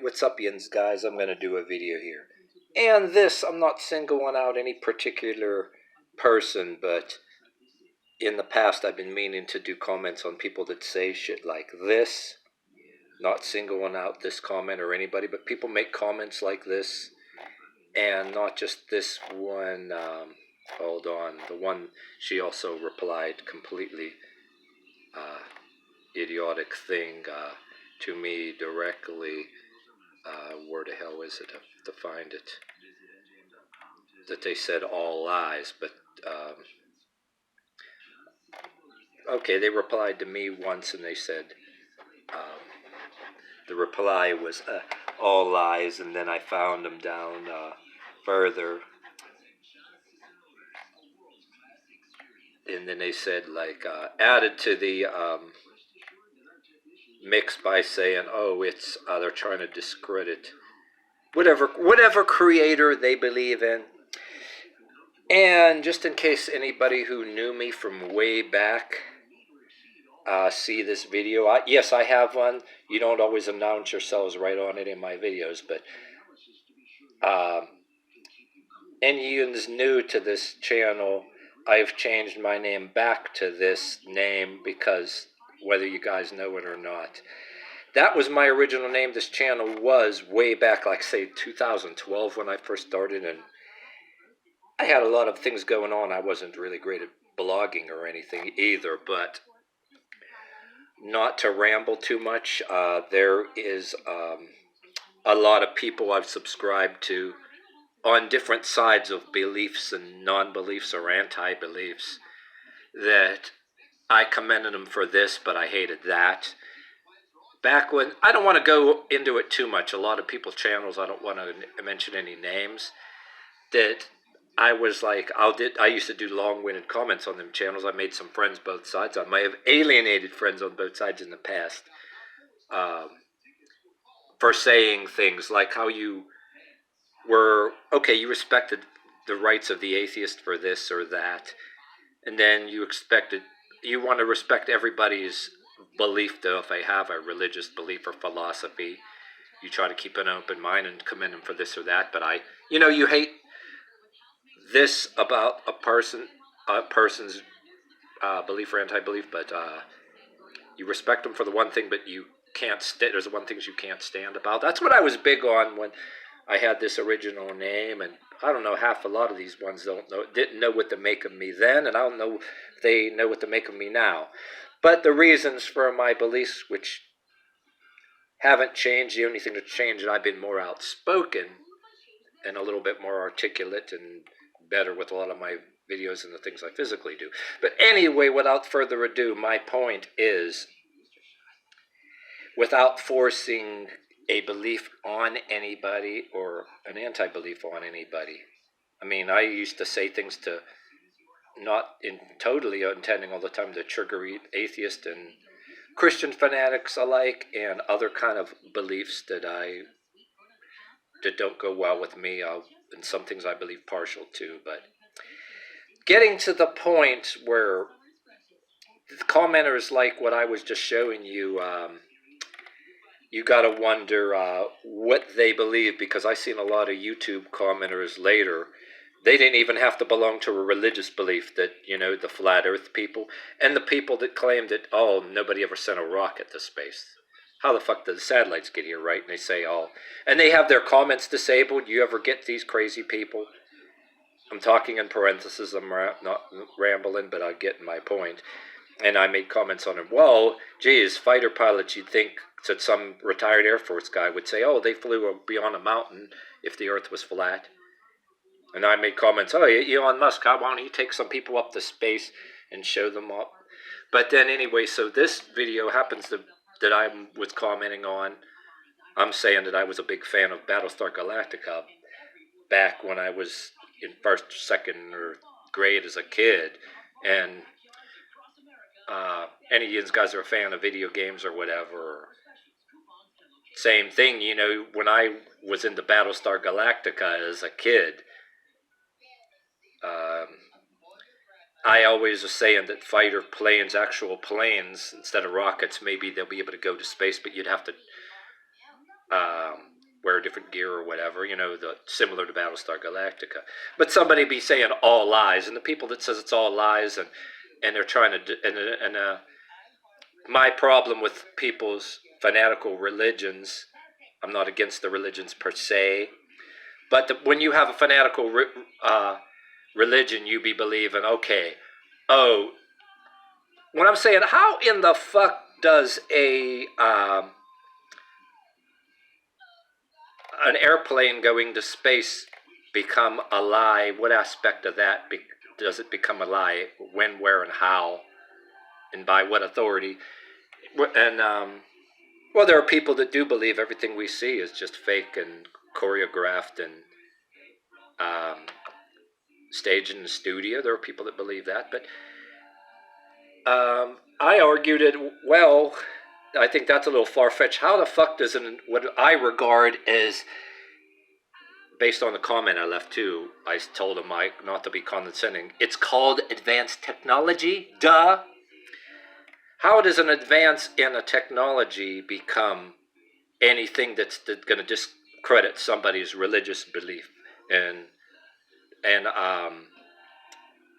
Alright, what's up, yins, guys? I'm going to do a video here. And this, I'm not singling out any particular person, but in the past I've been meaning to do comments on people that say shit like this. Not singling out this comment or anybody, but people make comments like this. And not just this one, hold on, the one she also replied completely idiotic thing to me directly. Where the hell is it to find it? That they said all lies, but okay, they replied to me once and they said the reply was all lies, and then I found them down further, and then they said like added to the mix by saying, oh, it's they're trying to discredit whatever creator they believe in. And just in case anybody who knew me from way back see this video, yes, I have one. You don't always announce yourselves right on it in my videos, but anyone's new to this channel, I've changed my name back to this name because whether you guys know it or not, that was my original name. This channel was way back, like say 2012 when I first started, and I had a lot of things going on. I wasn't really great at blogging or anything either, but not to ramble too much, there is a lot of people I've subscribed to on different sides of beliefs and non-beliefs or anti-beliefs that I commended them for this, but I hated that. Back when, I don't want to go into it too much, a lot of people's channels, I don't want to mention any names, that I was like, I used to do long-winded comments on them channels. I made some friends both sides. I may have alienated friends on both sides in the past for saying things like how you were, okay, you respected the rights of the atheist for this or that, and then you want to respect everybody's belief, though, if they have a religious belief or philosophy. You try to keep an open mind and commend them for this or that, but you hate this about a person's belief or anti-belief, but you respect them for the one thing, but you can't there's one thing you can't stand about. That's what I was big on when I had this original name, and I don't know, a lot of these ones didn't know what to make of me then, and I don't know if they know what to make of me now. But the reasons for my beliefs, which haven't changed, the only thing that's changed is I've been more outspoken and a little bit more articulate and better with a lot of my videos and the things I physically do. But anyway, without further ado, my point is, without forcing a belief on anybody or an anti-belief on anybody. I mean, I used to say things to, not totally intending all the time to trigger atheists and Christian fanatics alike, and other kind of beliefs that don't go well with me, and some things I believe partial to. But getting to the point where the commenters like what I was just showing you, you gotta wonder what they believe, because I seen a lot of YouTube commenters later. They didn't even have to belong to a religious belief, that, the flat earth people, and the people that claim that, oh, nobody ever sent a rocket to space. How the fuck did the satellites get here, right? And they say, and they have their comments disabled. You ever get these crazy people? I'm talking in parentheses, I'm not rambling, but I get my point. And I made comments on it. Well, geez, fighter pilots, you'd think that some retired Air Force guy would say, oh, they flew beyond a mountain if the earth was flat. And I made comments, oh, Elon Musk, why don't you take some people up to space and show them up? But then anyway, so this video happens that I was commenting on. I'm saying that I was a big fan of Battlestar Galactica back when I was in first, second, or grade as a kid. And any of you guys are a fan of video games or whatever, same thing, when I was into Battlestar Galactica as a kid, I always was saying that fighter planes, actual planes, instead of rockets, maybe they'll be able to go to space, but you'd have to wear different gear or whatever, similar to Battlestar Galactica. But somebody be saying all lies, and the people that says it's all lies, and they're trying to, my problem with people's fanatical religions, I'm not against the religions per se, but when you have a fanatical religion, you be believing, okay, oh, when I'm saying, how in the fuck does an airplane going to space become a lie? What aspect of that does it become a lie? When, where, and how? And by what authority? And, well, there are people that do believe everything we see is just fake and choreographed and staged in the studio. There are people that believe that. But I argued it, well, I think that's a little far-fetched. How the fuck does what I regard as, based on the comment I left too, I told him not to be condescending, it's called advanced technology, duh. How does an advance in a technology become anything that's going to discredit somebody's religious belief and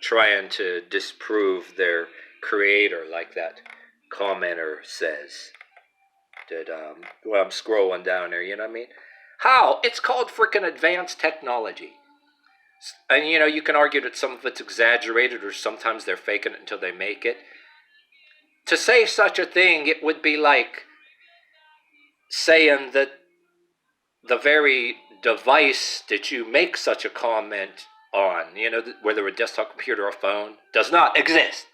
trying to disprove their creator, like that commenter says? Well, I'm scrolling down there, you know what I mean? How? It's called freaking advanced technology. And, you can argue that some of it's exaggerated or sometimes they're faking it until they make it. To say such a thing, it would be like saying that the very device that you make such a comment on, whether a desktop computer or a phone, does not exist.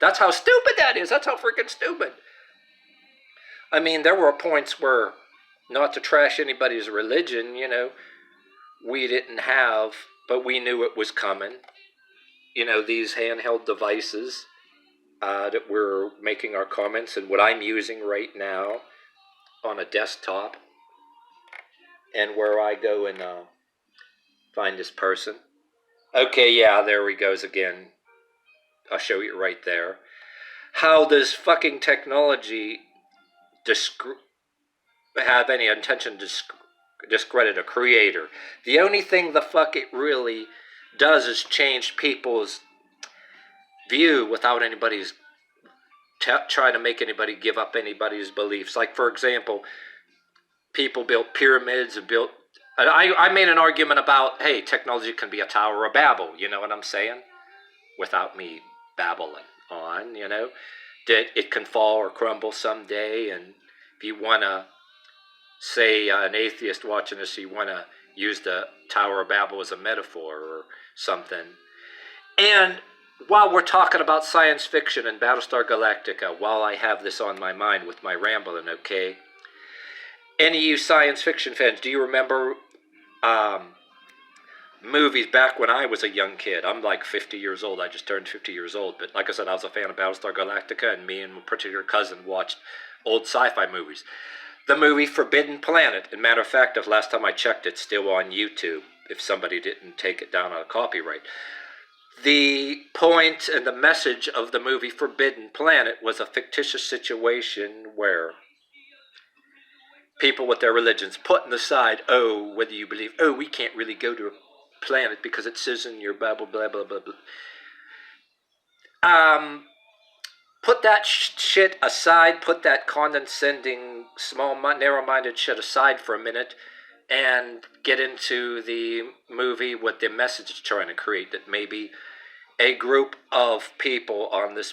That's how stupid that is. That's how freaking stupid. I mean, there were points where, not to trash anybody's religion, we didn't have, but we knew it was coming. These handheld devices that we're making our comments, and what I'm using right now on a desktop, and where I go and find this person. Okay, yeah, there he goes again. I'll show you right there. How does fucking technology have any intention to discredit a creator? The only thing the fuck it really does is change people's view without anybody's trying to make anybody give up anybody's beliefs. Like, for example, people built pyramids and built... I made an argument about, hey, technology can be a Tower of Babel, you know what I'm saying? Without me babbling on, that it can fall or crumble someday. And if you want to say, an atheist watching this, you want to use the Tower of Babel as a metaphor or something. And while we're talking about science fiction and Battlestar Galactica, while I have this on my mind with my rambling, okay, any of you science fiction fans, do you remember movies back when I was a young kid? I'm like 50 years old. I just turned 50 years old. But like I said, I was a fan of Battlestar Galactica, and me and my particular cousin watched old sci-fi movies. The movie Forbidden Planet. As a matter of fact, if last time I checked, it's still on YouTube, if somebody didn't take it down on a copyright. The point and the message of the movie Forbidden Planet was a fictitious situation where people with their religions putting aside, whether you believe, we can't really go to a planet because it says in your Bible, blah, blah, blah, blah. Put that shit aside, put that condescending, small, narrow-minded shit aside for a minute, and get into the movie, what the message is trying to create, that maybe a group of people on this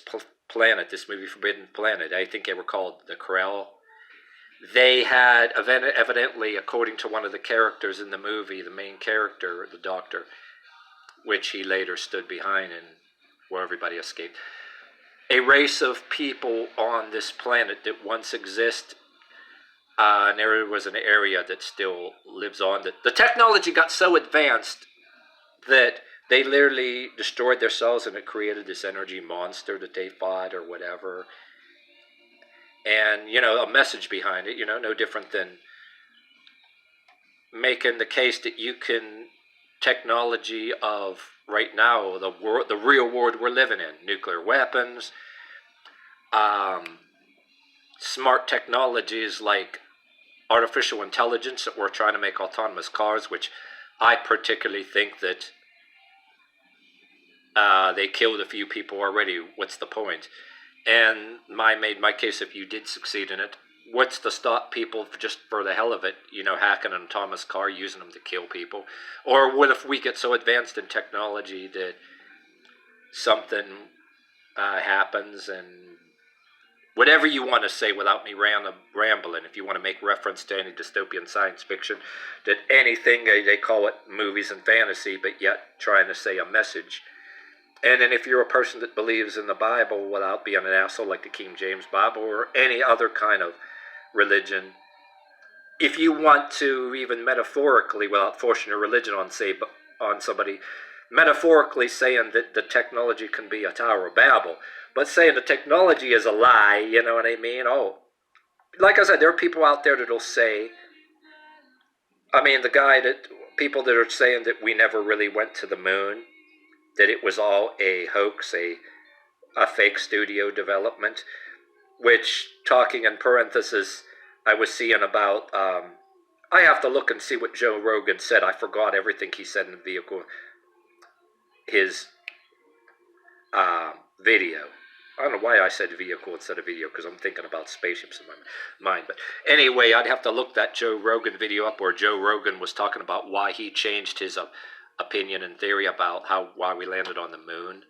planet, this movie Forbidden Planet, I think they were called the Krell, they had evidently, according to one of the characters in the movie, the main character, the doctor, which he later stood behind and where everybody escaped, a race of people on this planet that once existed, and there was an area that still lives on. The technology got so advanced that they literally destroyed themselves, and it created this energy monster that they fought or whatever. And, a message behind it, no different than making the case that you can, technology of right now, the real world we're living in, nuclear weapons, smart technologies like artificial intelligence, that we're trying to make autonomous cars, which I particularly think that they killed a few people already. What's the point? And made my case, if you did succeed in it, what's to stop people just for the hell of it, hacking an autonomous car, using them to kill people? Or what if we get so advanced in technology that something happens, and whatever you want to say without me rambling, if you want to make reference to any dystopian science fiction, that anything, they call it movies and fantasy, but yet trying to say a message. And then if you're a person that believes in the Bible without being an asshole like the King James Bible or any other kind of religion, if you want to even metaphorically, without forcing your religion on somebody, metaphorically saying that the technology can be a Tower of Babel, but saying the technology is a lie, you know what I mean? Oh, like I said, there are people out there that'll say, people that are saying that we never really went to the moon, that it was all a hoax, a fake studio development, which, talking in parenthesis, I was seeing about, I have to look and see what Joe Rogan said. I forgot everything he said in the vehicle, his video. I don't know why I said vehicle instead of video, because I'm thinking about spaceships in my mind. But anyway, I'd have to look that Joe Rogan video up, where Joe Rogan was talking about why he changed his opinion and theory about why we landed on the moon.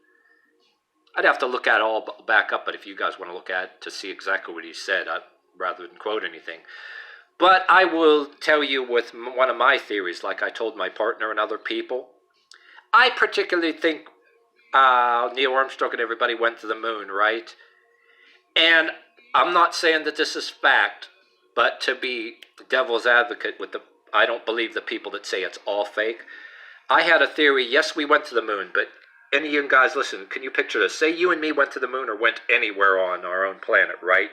I'd have to look at it all back up, but if you guys want to look at it to see exactly what he said, rather than quote anything. But I will tell you with one of my theories, like I told my partner and other people, I particularly think Neil Armstrong and everybody went to the moon, right? And I'm not saying that this is fact, but to be devil's advocate I don't believe the people that say it's all fake. I had a theory, yes, we went to the moon, but any of you guys listen, can you picture this? Say you and me went to the moon or went anywhere on our own planet, right?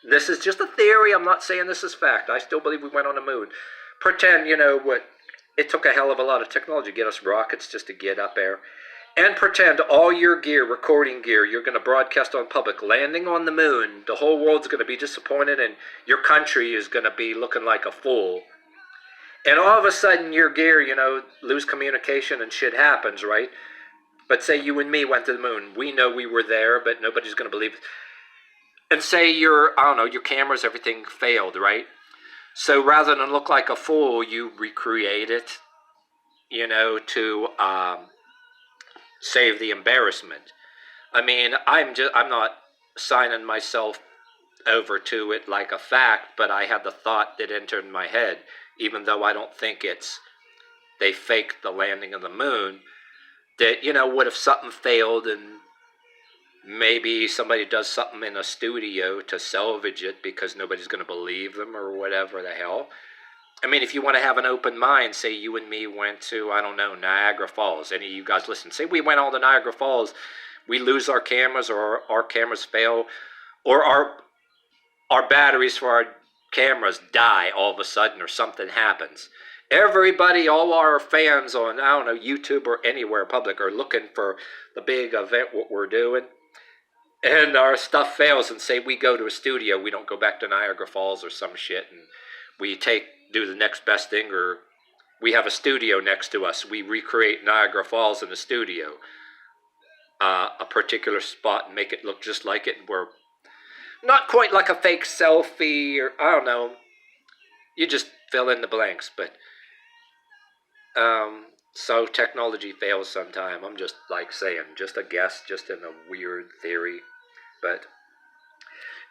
This is just a theory. I'm not saying this is fact. I still believe we went on the moon. Pretend, it took a hell of a lot of technology to get us rockets just to get up there. And pretend all your gear, recording gear, you're going to broadcast on public, landing on the moon. The whole world's going to be disappointed, and your country is going to be looking like a fool. And all of a sudden, your gear, lose communication and shit happens, right? But say you and me went to the moon. We know we were there, but nobody's going to believe it. And say your cameras, everything failed, right? So rather than look like a fool, you recreate it, to save the embarrassment. I'm not signing myself over to it like a fact, but I had the thought that entered my head, even though I don't think they faked the landing of the moon, that, what if something failed and maybe somebody does something in a studio to salvage it because nobody's going to believe them or whatever the hell. If you want to have an open mind, say you and me went to, Niagara Falls. Any of you guys listen. Say we went all to Niagara Falls. We lose our cameras, or our cameras fail, or our batteries for our cameras die all of a sudden, or something happens. Everybody, all our fans on, YouTube or anywhere public are looking for the big event, what we're doing. And our stuff fails, and say we go to a studio, we don't go back to Niagara Falls or some shit, and we do the next best thing, or we have a studio next to us. We recreate Niagara Falls in the studio, a particular spot, and make it look just like it. And we're not quite like a fake selfie, or I don't know. You just fill in the blanks, but so technology fails sometime. I'm just saying, just a guess, just in a weird theory.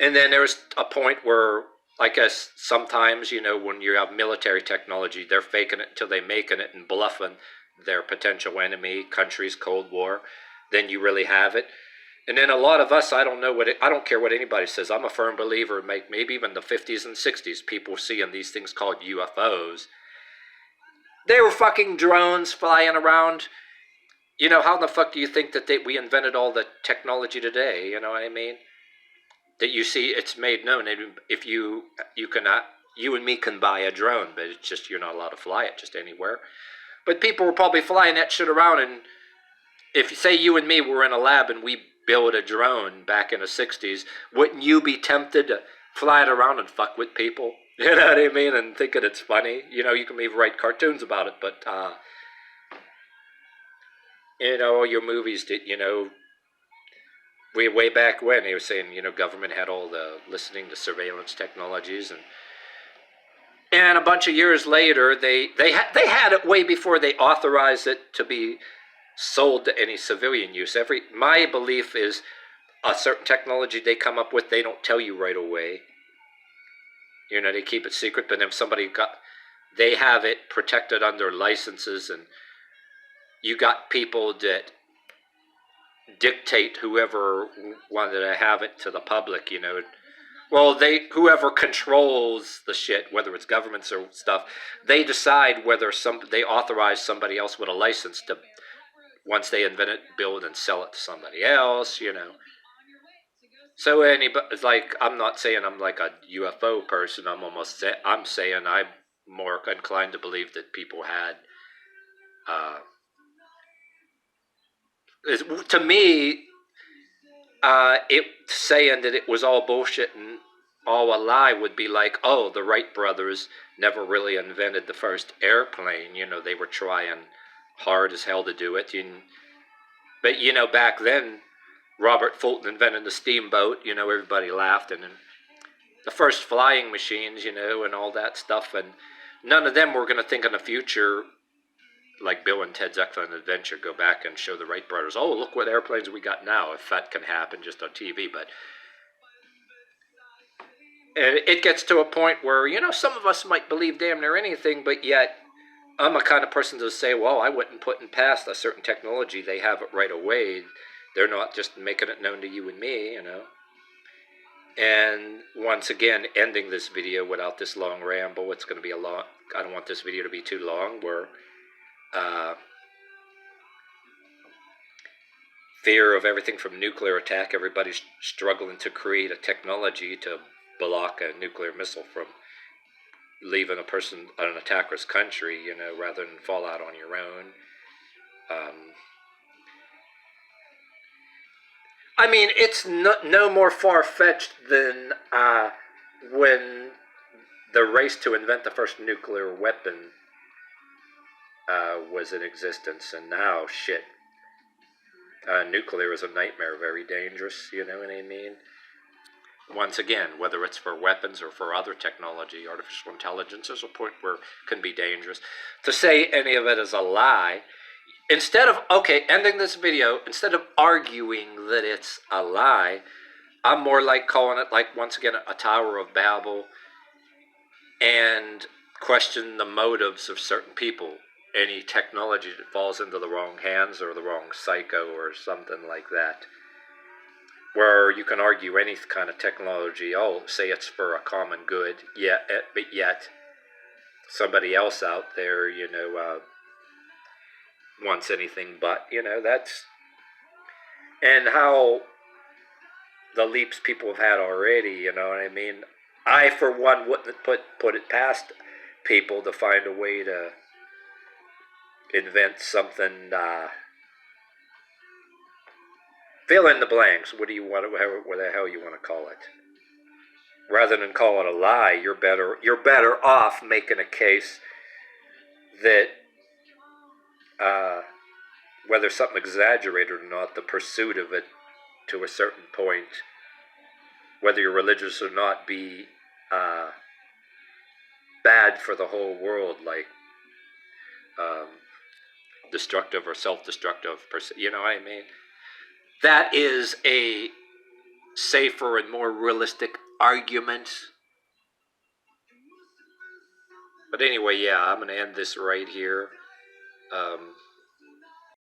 And then there's a point where, I guess sometimes, when you have military technology, they're faking it until they're making it and bluffing their potential enemy, country's Cold War. Then you really have it. And then a lot of us, I don't care what anybody says. I'm a firm believer, maybe even the 50s and 60s, people seeing these things called UFOs. They were fucking drones flying around. How the fuck do you think that we invented all the technology today? You know what I mean? That you see, it's made known. If you and me can buy a drone, but it's just you're not allowed to fly it just anywhere. But people were probably flying that shit around, and if you say you and me were in a lab and we built a drone back in the 60s, wouldn't you be tempted to fly it around and fuck with people? You know what I mean? And thinking it's funny. You know, you can even write cartoons about it, but you know, your movies did. You know, way back when they were saying, you know, government had all the listening, the surveillance technologies, and a bunch of years later, they had it way before they authorized it to be sold to any civilian use. My belief is a certain technology they come up with, they don't tell you right away. You know, they keep it secret, but if they have it protected under licenses, and you got people that dictate whoever wanted to have it to the public, you know. Well, whoever controls the shit, whether it's governments or stuff, they decide whether they authorize somebody else with a license to, once they invent it, build and sell it to somebody else, you know. So it's like, I'm not saying I'm like a UFO person. I'm saying I'm more inclined to believe that people had. To me, it saying that it was all bullshit and all a lie would be like, oh, the Wright brothers never really invented the first airplane. You know, they were trying hard as hell to do it. But you know, back then, Robert Fulton invented the steamboat. You know, everybody laughed, and the first flying machines, you know, and all that stuff. And none of them were going to think in the future, like Bill and Ted's Excellent Adventure, go back and show the Wright brothers, oh, look what airplanes we got now, if that can happen just on TV. But it gets to a point where, you know, some of us might believe damn near anything, but yet I'm a kind of person to say, well, I wouldn't put in past a certain technology. They have it right away. They're not just making it known to you and me, you know. And once again, ending this video without this long ramble. It's going to be I don't want this video to be too long, where fear of everything from nuclear attack. Everybody's struggling to create a technology to block a nuclear missile from leaving an attacker's country, you know, rather than fall out on your own. I mean, it's no more far-fetched than when the race to invent the first nuclear weapon was in existence, and now, shit, nuclear is a nightmare, very dangerous, you know what I mean? Once again, whether it's for weapons or for other technology, artificial intelligence is a point where it can be dangerous. To say any of it is a lie, ending this video, instead of arguing that it's a lie, I'm more like calling it, like, once again, a Tower of Babel, and question the motives of certain people. Any technology that falls into the wrong hands or the wrong psycho or something like that, where you can argue any kind of technology, say it's for a common good, but yet somebody else out there, you know, wants anything but, you know, and how the leaps people have had already, you know what I mean? I, for one, wouldn't put it past people to find a way to invent something, fill in the blanks. What the hell you want to call it? Rather than call it a lie, you're better off making a case that, whether something exaggerated or not, the pursuit of it to a certain point, whether you're religious or not, be bad for the whole world, like destructive or self-destructive, you know what I mean? That is a safer and more realistic argument. But anyway, yeah, I'm going to end this right here.